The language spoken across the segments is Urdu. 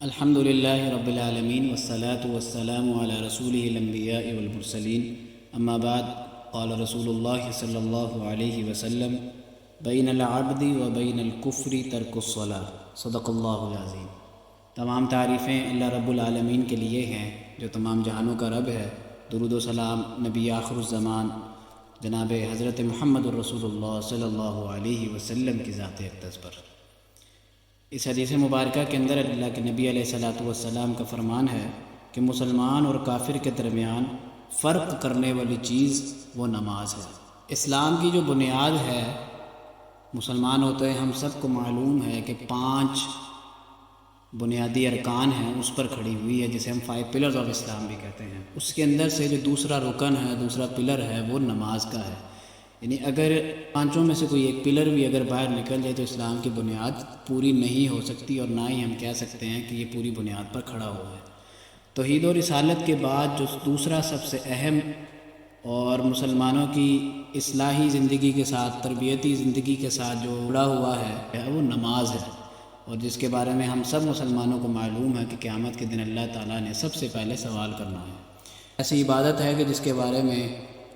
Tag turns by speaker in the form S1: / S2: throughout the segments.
S1: الحمد للہ رب العالمین والصلاة والسلام علی رسولہ الانبیاء والمرسلین اما بعد قال رسول اللہ صلی اللہ علیہ وسلم بین العبد و بین الکفر ترک الصلاۃ صدق اللہ العظیم۔ تمام تعریفیں اللہ رب العالمین کے لیے ہیں جو تمام جہانوں کا رب ہے۔ درود و سلام نبی آخر الزمان جناب حضرت محمد الرسول اللہ صلی اللہ علیہ وسلم کی ذات اقدس پر۔ اس حدیث مبارکہ کے اندر اللہ کے نبی علیہ الصلاۃ والسلام کا فرمان ہے کہ مسلمان اور کافر کے درمیان فرق کرنے والی چیز وہ نماز ہے۔ اسلام کی جو بنیاد ہے، مسلمان ہوتے ہیں ہم سب کو معلوم ہے کہ 5 بنیادی ارکان ہیں، اس پر کھڑی ہوئی ہے، جسے ہم 5 پلرز آف اسلام بھی کہتے ہیں۔ اس کے اندر سے جو دوسرا رکن ہے، دوسرا پلر ہے، وہ نماز کا ہے۔ یعنی اگر 5 میں سے کوئی ایک پلر بھی اگر باہر نکل جائے تو اسلام کی بنیاد پوری نہیں ہو سکتی، اور نہ ہی ہم کہہ سکتے ہیں کہ یہ پوری بنیاد پر کھڑا ہوا ہے۔ توحید و رسالت کے بعد جو دوسرا سب سے اہم اور مسلمانوں کی اصلاحی زندگی کے ساتھ، تربیتی زندگی کے ساتھ جو جڑا ہوا ہے وہ نماز ہے، اور جس کے بارے میں ہم سب مسلمانوں کو معلوم ہے کہ قیامت کے دن اللہ تعالیٰ نے سب سے پہلے سوال کرنا ہے۔ ایسی عبادت ہے کہ جس کے بارے میں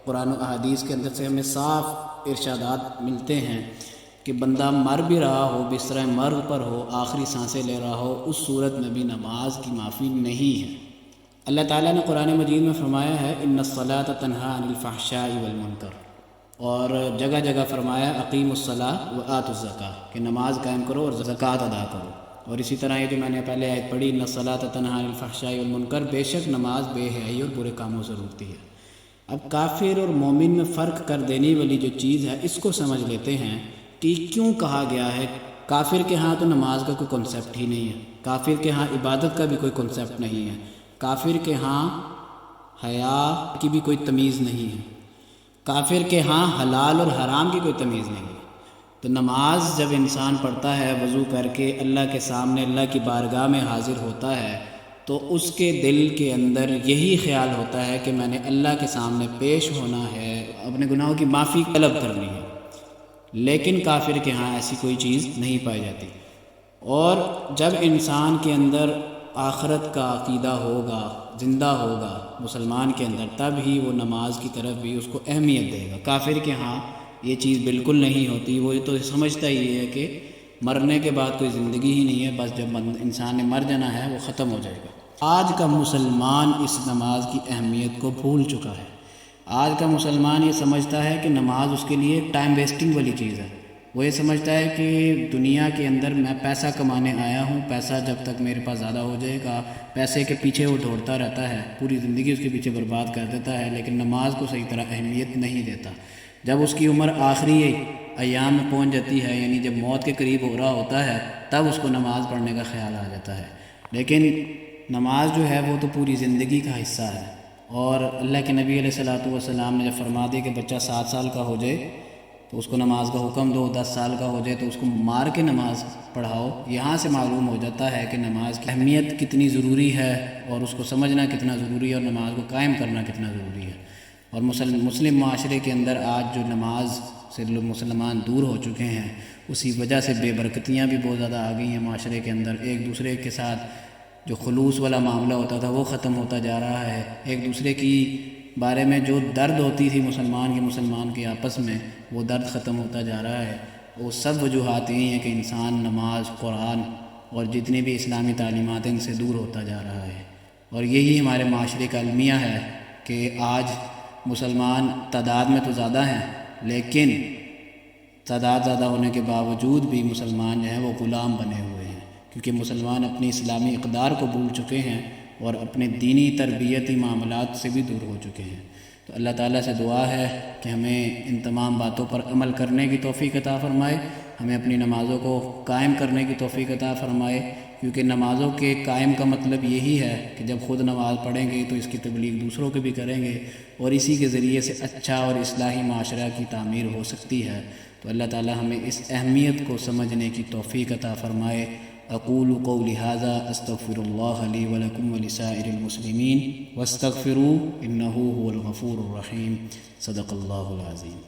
S1: قرآن و احادیث کے اندر سے ہمیں صاف ارشادات ملتے ہیں کہ بندہ مر بھی رہا ہو، بستر مرگ پر ہو، آخری سانسیں لے رہا ہو، اس صورت میں بھی نماز کی معافی نہیں ہے۔ اللہ تعالیٰ نے قرآن مجید میں فرمایا ہے ان الصلاۃ تنہی عن الفحشاء والمنکر، اور جگہ جگہ فرمایا اقیموا الصلاۃ وآتوا الزکاۃ کہ نماز قائم کرو اور زکوٰۃ ادا کرو۔ اور اسی طرح یہ جو میں نے پہلے آیت پڑھی ان الصلاۃ تنہی عن الفحشاء والمنکر، بے شک نماز بے حیائی اور برے کاموں سے روکتی ہے۔ اب کافر اور مومن میں فرق کر دینے والی جو چیز ہے، اس کو سمجھ لیتے ہیں کہ کیوں کہا گیا ہے۔ کافر کے ہاں تو نماز کا کوئی کنسیپٹ ہی نہیں ہے، کافر کے ہاں عبادت کا بھی کوئی کنسیپٹ نہیں ہے، کافر کے ہاں حیا کی بھی کوئی تمیز نہیں ہے، کافر کے ہاں حلال اور حرام کی کوئی تمیز نہیں ہے۔ تو نماز جب انسان پڑھتا ہے وضو کر کے، اللہ کے سامنے اللہ کی بارگاہ میں حاضر ہوتا ہے، تو اس کے دل کے اندر یہی خیال ہوتا ہے کہ میں نے اللہ کے سامنے پیش ہونا ہے، اپنے گناہوں کی معافی طلب کرنی ہے۔ لیکن کافر کے ہاں ایسی کوئی چیز نہیں پائی جاتی۔ اور جب انسان کے اندر آخرت کا عقیدہ ہوگا، زندہ ہوگا مسلمان کے اندر، تب ہی وہ نماز کی طرف بھی اس کو اہمیت دے گا۔ کافر کے ہاں یہ چیز بالکل نہیں ہوتی، وہ تو سمجھتا ہی ہے کہ مرنے کے بعد کوئی زندگی ہی نہیں ہے، بس جب انسان نے مر جانا ہے وہ ختم ہو جائے گا۔ آج کا مسلمان اس نماز کی اہمیت کو بھول چکا ہے۔ آج کا مسلمان یہ سمجھتا ہے کہ نماز اس کے لیے ٹائم ویسٹنگ والی چیز ہے۔ وہ یہ سمجھتا ہے کہ دنیا کے اندر میں پیسہ کمانے آیا ہوں، پیسہ جب تک میرے پاس زیادہ ہو جائے گا، پیسے کے پیچھے وہ دوڑتا رہتا ہے، پوری زندگی اس کے پیچھے برباد کر دیتا ہے، لیکن نماز کو صحیح طرح اہمیت نہیں دیتا۔ جب اس کی عمر آخری ایام میں پہنچ جاتی ہے، یعنی جب موت کے قریب ہو رہا ہوتا ہے، تب اس کو نماز پڑھنے کا خیال آ جاتا ہے۔ لیکن نماز جو ہے وہ تو پوری زندگی کا حصہ ہے، اور اللہ کے نبی علیہ الصلاۃ والسلام نے جب فرما دیا کہ بچہ 7 سال کا ہو جائے تو اس کو نماز کا حکم دو، 10 سال کا ہو جائے تو اس کو مار کے نماز پڑھاؤ۔ یہاں سے معلوم ہو جاتا ہے کہ نماز کی اہمیت کتنی ضروری ہے، اور اس کو سمجھنا کتنا ضروری ہے، اور نماز کو قائم کرنا کتنا ضروری ہے۔ اور مسلم معاشرے کے اندر آج جو نماز سے مسلمان دور ہو چکے ہیں، اسی وجہ سے بے برکتیاں بھی بہت زیادہ آ گئی ہیں معاشرے کے اندر۔ ایک دوسرے کے ساتھ جو خلوص والا معاملہ ہوتا تھا وہ ختم ہوتا جا رہا ہے۔ ایک دوسرے کی بارے میں جو درد ہوتی تھی مسلمان کے آپس میں، وہ درد ختم ہوتا جا رہا ہے۔ وہ سب وجوہات یہی ہیں کہ انسان نماز، قرآن اور جتنی بھی اسلامی تعلیمات ہیں ان سے دور ہوتا جا رہا ہے۔ اور یہی ہمارے معاشرے کا المیہ ہے کہ آج مسلمان تعداد میں تو زیادہ ہیں، لیکن تعداد زیادہ ہونے کے باوجود بھی مسلمان جو ہیں وہ غلام بنے ہوئے ہیں، کیونکہ مسلمان اپنی اسلامی اقدار کو بھول چکے ہیں اور اپنے دینی تربیتی معاملات سے بھی دور ہو چکے ہیں۔ تو اللہ تعالیٰ سے دعا ہے کہ ہمیں ان تمام باتوں پر عمل کرنے کی توفیق عطا فرمائے، ہمیں اپنی نمازوں کو قائم کرنے کی توفیق عطا فرمائے، کیونکہ نمازوں کے قائم کا مطلب یہی ہے کہ جب خود نماز پڑھیں گے تو اس کی تبلیغ دوسروں کے بھی کریں گے، اور اسی کے ذریعے سے اچھا اور اصلاحی معاشرہ کی تعمیر ہو سکتی ہے۔ تو اللہ تعالیٰ ہمیں اس اہمیت کو سمجھنے کی توفیق عطا فرمائے۔ اقول قولی ھذا استغفر اللہ لی ولکم ولسائر المسلمین واستغفروہ انہ هو الغفور الرحیم۔ صدق اللہ العظیم۔